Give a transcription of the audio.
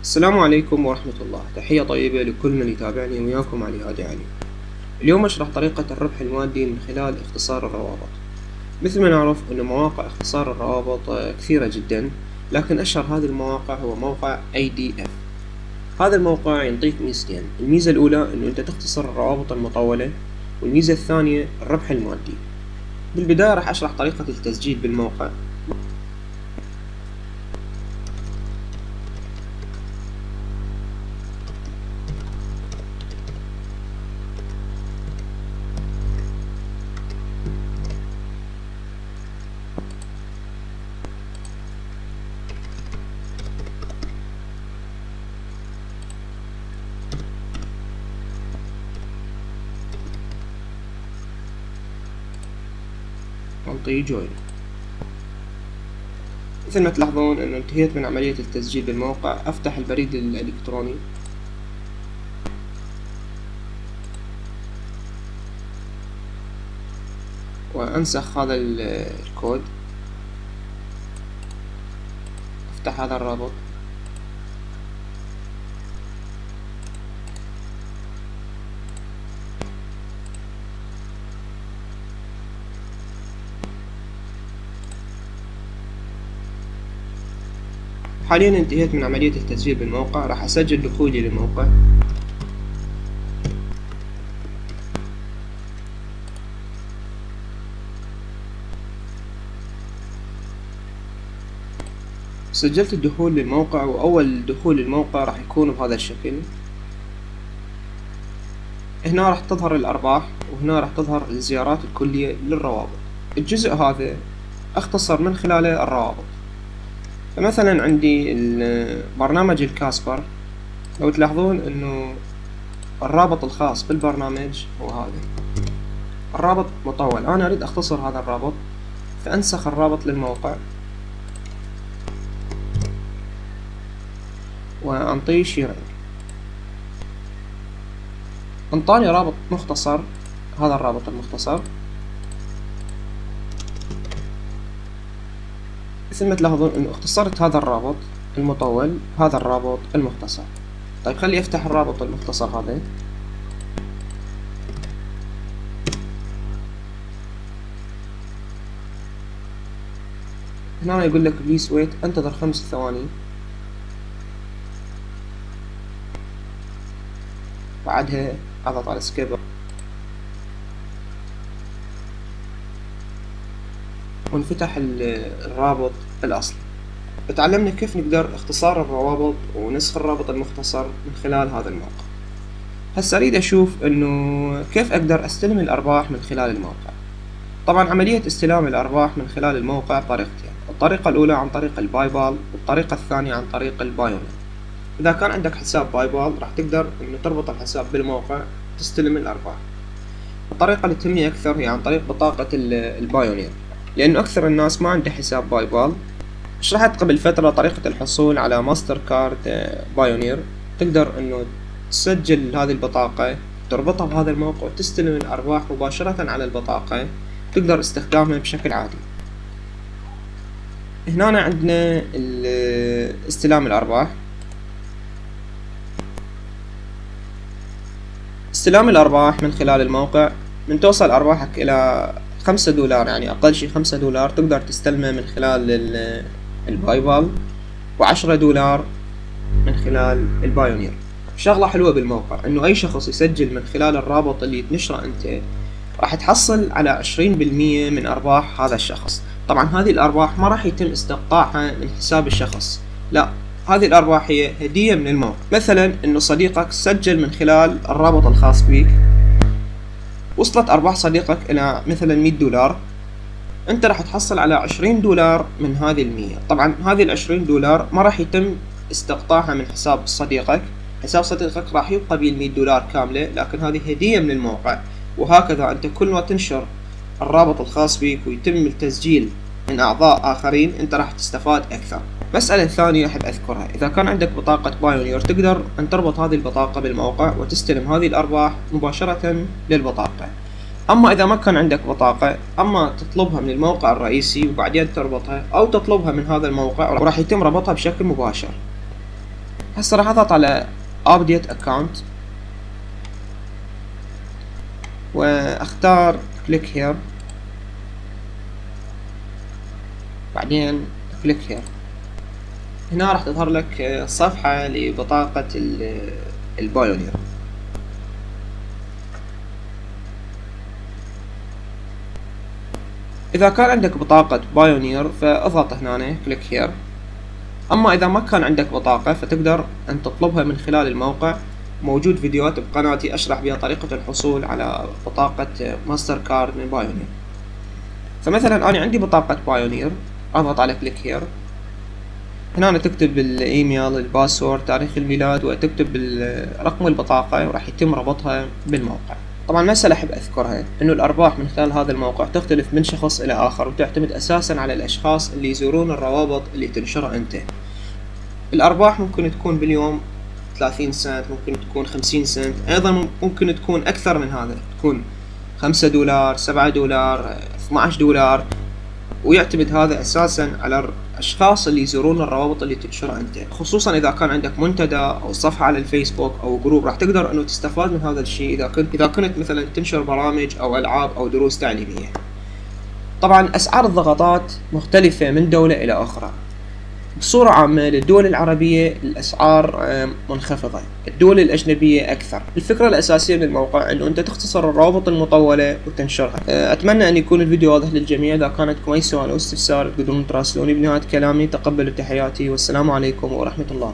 السلام عليكم ورحمة الله. تحية طيبة لكل من يتابعني وياكم علي هادي علي. اليوم أشرح طريقة الربح المادي من خلال اختصار الروابط. مثل ما نعرف أن مواقع اختصار الروابط كثيرة جدا، لكن أشهر هذه المواقع هو موقع ADF. هذا الموقع ينطيك ميزتين: الميزة الأولى أنه أنت تختصر الروابط المطولة، والميزة الثانية الربح المادي. بالبداية راح أشرح طريقة التسجيل بالموقع. أنطي جوين. مثل ما تلاحظون انه انتهيت من عملية التسجيل بالموقع. افتح البريد الالكتروني، وانسخ هذا الكود. افتح هذا الرابط، حاليا انتهيت من عملية التسجيل بالموقع. راح اسجل دخولي للموقع. سجلت الدخول للموقع، واول دخول للموقع راح يكون بهذا الشكل. هنا راح تظهر الارباح، وهنا راح تظهر الزيارات الكلية للروابط. الجزء هذا اختصر من خلاله الروابط. فمثلا عندي برنامج الكاسبر. لو تلاحظون انه الرابط الخاص بالبرنامج هو هذا الرابط مطول. انا اريد اختصر هذا الرابط، فانسخ الرابط للموقع وانطيه شيرنج. انطاني رابط مختصر، هذا الرابط المختصر. مثل ما تلاحظون انه اختصرت هذا الرابط المطول، هذا الرابط المختصر. طيب خلي افتح الرابط المختصر هذا. هنا يقول لك بليز ويت، انتظر 5 ثواني. بعدها اضغط على سكيب وانفتح الرابط الاصلي. تعلمنا كيف نقدر اختصار الروابط ونسخ الرابط المختصر من خلال هذا الموقع. هسه اريد اشوف انه كيف اقدر استلم الارباح من خلال الموقع. طبعا عملية استلام الارباح من خلال الموقع طريقتين: الطريقة الاولى عن طريق الباي بال، والطريقة الثانية عن طريق البايونير. اذا كان عندك حساب باي بال راح تقدر انه تربط الحساب بالموقع تستلم الارباح. الطريقة اللي تهمني اكثر هي عن طريق بطاقة البايونير، لانه اكثر الناس ما عنده حساب باي بال. شرحت قبل فترة طريقة الحصول على ماستر كارد بايونير. تقدر انه تسجل هذه البطاقة، تربطها بهذا الموقع، وتستلم الارباح مباشرة على البطاقة. تقدر استخدامها بشكل عادي. هنا عندنا استلام الارباح. استلام الارباح من خلال الموقع، من توصل ارباحك الى $5، يعني اقل شي $5، تقدر تستلمه من خلال الباي بال، و$10 من خلال البايونير. شغلة حلوة بالموقع انه اي شخص يسجل من خلال الرابط اللي تنشره انت راح تحصل على 20% من ارباح هذا الشخص. طبعا هذه الارباح ما راح يتم استقطاعها من حساب الشخص، لا، هذه الارباح هي هدية من الموقع. مثلا انه صديقك سجل من خلال الرابط الخاص بك، وصلت ارباح صديقك الى مثلا $100، انت راح تحصل على $20 من هذه المية. طبعا هذه $20 ما راح يتم استقطاعها من حساب صديقك. حساب صديقك راح يبقى $100 كاملة، لكن هذه هدية من الموقع. وهكذا انت كل ما تنشر الرابط الخاص بك ويتم التسجيل من اعضاء اخرين، انت راح تستفاد اكثر. مسألة ثانية احب اذكرها: اذا كان عندك بطاقة بايونير تقدر ان تربط هذه البطاقة بالموقع وتستلم هذه الارباح مباشرة للبطاقة. اما اذا ما كان عندك بطاقة، اما تطلبها من الموقع الرئيسي وبعدين تربطها، او تطلبها من هذا الموقع وراح يتم ربطها بشكل مباشر. هسه راح اضغط على update account واختار click here، بعدين click here. هنا راح تظهر لك صفحة لبطاقة البايونير. إذا كان عندك بطاقة بايونير فاضغط هنا كليك هير. أما إذا ما كان عندك بطاقة فتقدر أن تطلبها من خلال الموقع. موجود فيديوهات بقناتي أشرح بها طريقة الحصول على بطاقة ماستر كارد من بايونير. فمثلا أنا عندي بطاقة بايونير، أضغط على كليك هير. هنا تكتب الإيميل، الباسورد، تاريخ الميلاد، وتكتب رقم البطاقة، وراح يتم ربطها بالموقع. طبعا مسألة أحب أذكرها إنه الأرباح من خلال هذا الموقع تختلف من شخص إلى آخر، وتعتمد أساسا على الأشخاص اللي يزورون الروابط اللي تنشرها أنت. الأرباح ممكن تكون باليوم 30 سنت، ممكن تكون 50 سنت، أيضا ممكن تكون أكثر من هذا، تكون $5، $7، $12، ويعتمد هذا أساسا على الأشخاص اللي يزورون الروابط اللي تنشرها أنت. خصوصا إذا كان عندك منتدى أو صفحة على الفيسبوك أو جروب، راح تقدر إنه تستفاد من هذا الشيء إذا كنت مثلا تنشر برامج أو ألعاب أو دروس تعليمية. طبعا أسعار الضغطات مختلفة من دولة إلى أخرى. بصورة عامة للدول العربية الأسعار منخفضة، الدول الأجنبية أكثر. الفكرة الأساسية من الموقع أنه أنت تختصر الروابط المطولة وتنشرها. أتمنى أن يكون الفيديو واضح للجميع. إذا كانت لكم أي سؤال أو استفسار تقدرون تراسلوني. بنهاية كلامي تقبلوا تحياتي، والسلام عليكم ورحمة الله.